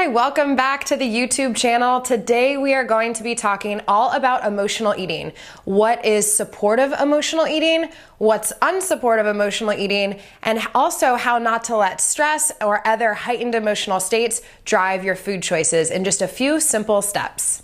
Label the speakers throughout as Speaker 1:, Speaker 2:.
Speaker 1: Hi, welcome back to the YouTube channel. Today we are going to be talking all about emotional eating. What is supportive emotional eating? What's unsupportive emotional eating? And also how not to let stress or other heightened emotional states drive your food choices in just a few simple steps.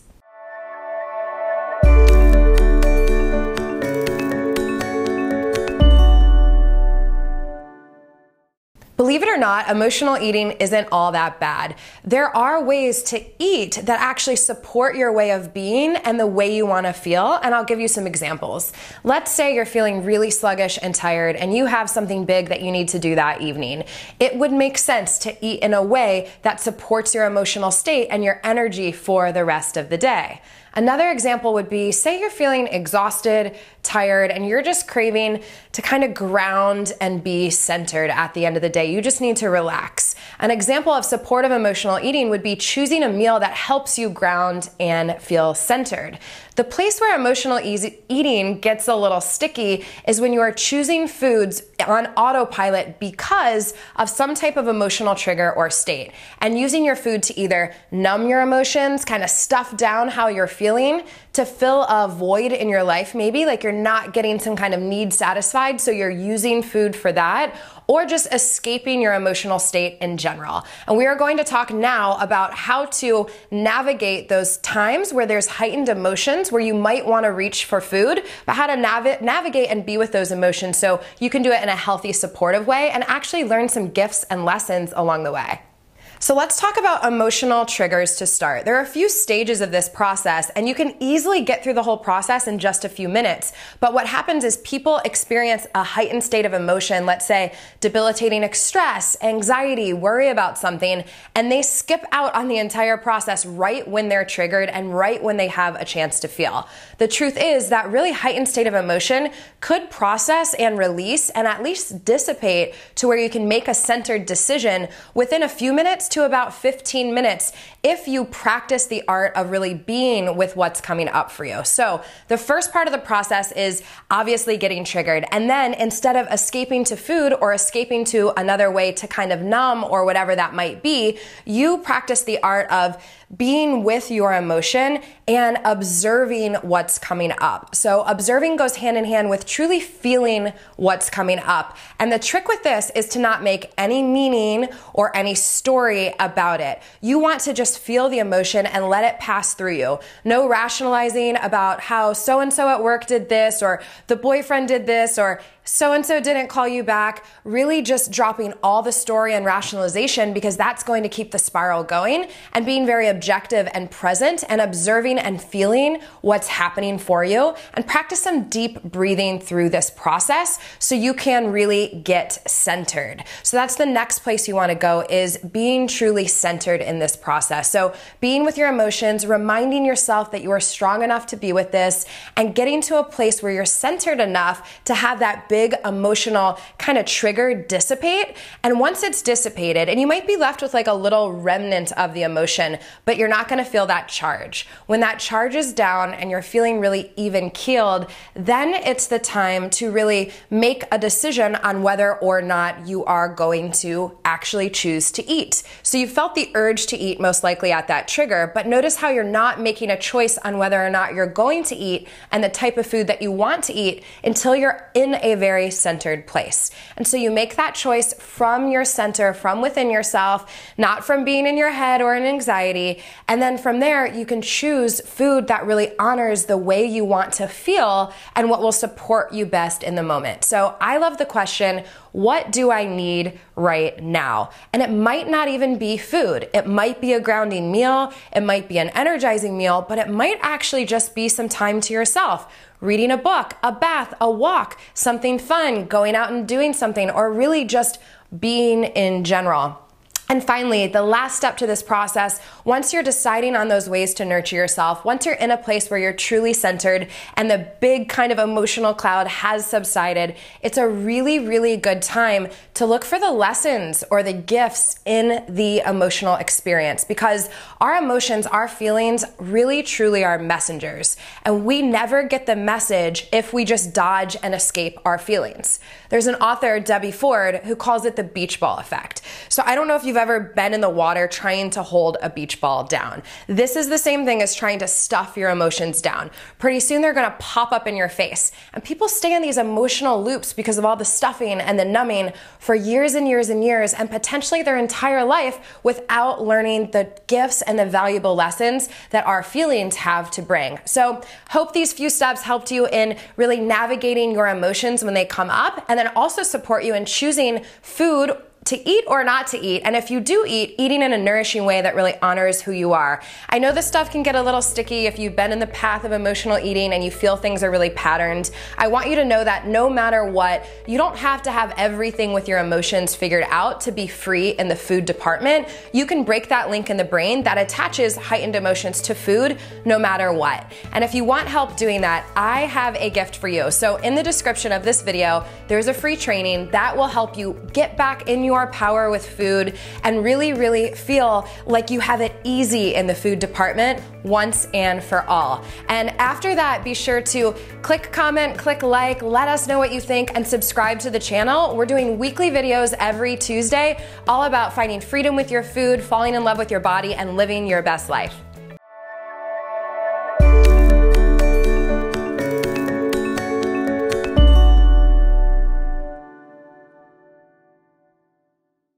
Speaker 1: Believe it or not, emotional eating isn't all that bad. There are ways to eat that actually support your way of being and the way you want to feel, and I'll give you some examples. Let's say you're feeling really sluggish and tired and you have something big that you need to do that evening. It would make sense to eat in a way that supports your emotional state and your energy for the rest of the day. Another example would be, say you're feeling exhausted, tired, and you're just craving to kind of ground and be centered at the end of the day. You just need to relax. An example of supportive emotional eating would be choosing a meal that helps you ground and feel centered. The place where emotional eating gets a little sticky is when you are choosing foods on autopilot because of some type of emotional trigger or state, and using your food to either numb your emotions, kind of stuff down how you're feeling, to fill a void in your life, maybe like you're not getting some kind of need satisfied, so you're using food for that, or just escaping your emotional state in general. And we are going to talk now about how to navigate those times where there's heightened emotions, where you might want to reach for food, but how to navigate and be with those emotions so you can do it in a healthy, supportive way and actually learn some gifts and lessons along the way. So let's talk about emotional triggers to start. There are a few stages of this process, and you can easily get through the whole process in just a few minutes. But what happens is people experience a heightened state of emotion, let's say debilitating stress, anxiety, worry about something, and they skip out on the entire process right when they're triggered and right when they have a chance to feel. The truth is that really heightened state of emotion could process and release and at least dissipate to where you can make a centered decision within a few minutes to about 15 minutes if you practice the art of really being with what's coming up for you. So the first part of the process is obviously getting triggered, and then instead of escaping to food or escaping to another way to kind of numb or whatever that might be, you practice the art of being with your emotion and observing what's coming up. So observing goes hand in hand with truly feeling what's coming up. And the trick with this is to not make any meaning or any story about it. You want to just feel the emotion and let it pass through you. No rationalizing about how so-and-so at work did this, or the boyfriend did this, or so-and-so didn't call you back. Really just dropping all the story and rationalization, because that's going to keep the spiral going, and being very objective and present and observing and feeling what's happening for you, and practice some deep breathing through this process so you can really get centered. So that's the next place you want to go, is being truly centered in this process. So being with your emotions, reminding yourself that you are strong enough to be with this, and getting to a place where you're centered enough to have that big emotional kind of trigger dissipate. And once it's dissipated, and you might be left with like a little remnant of the emotion, but you're not going to feel that charge. When that charge is down and you're feeling really even keeled, then it's the time to really make a decision on whether or not you are going to actually choose to eat. So you felt the urge to eat most likely at that trigger, but notice how you're not making a choice on whether or not you're going to eat and the type of food that you want to eat until you're in a very centered place. And so you make that choice from your center, from within yourself, not from being in your head or in anxiety. And then from there, you can choose food that really honors the way you want to feel and what will support you best in the moment. So I love the question, what do I need right now? And it might not even be food. It might be a grounding meal. It might be an energizing meal, but it might actually just be some time to yourself. Reading a book, a bath, a walk, something fun, going out and doing something, or really just being in general. And finally, the last step to this process, once you're deciding on those ways to nurture yourself, once you're in a place where you're truly centered and the big kind of emotional cloud has subsided, it's a really, really good time to look for the lessons or the gifts in the emotional experience, because our emotions, our feelings really, truly are messengers. And we never get the message if we just dodge and escape our feelings. There's an author, Debbie Ford, who calls it the beach ball effect. So I don't know if you've ever been in the water trying to hold a beach ball down. This is the same thing as trying to stuff your emotions down. Pretty soon they're gonna pop up in your face. And people stay in these emotional loops because of all the stuffing and the numbing for years and years and years, and potentially their entire life, without learning the gifts and the valuable lessons that our feelings have to bring. So hope these few steps helped you in really navigating your emotions when they come up, and then also support you in choosing food to eat or not to eat, and if you do eat, eating in a nourishing way that really honors who you are. I know this stuff can get a little sticky if you've been in the path of emotional eating and you feel things are really patterned. I want you to know that no matter what, you don't have to have everything with your emotions figured out to be free in the food department. You can break that link in the brain that attaches heightened emotions to food no matter what. And if you want help doing that, I have a gift for you. So in the description of this video, there's a free training that will help you get back in your power with food and really feel like you have it easy in the food department once and for all. And after that, be sure to click comment, click like, let us know what you think, and subscribe to the channel. We're doing weekly videos every Tuesday, all about finding freedom with your food, falling in love with your body, and living your best life.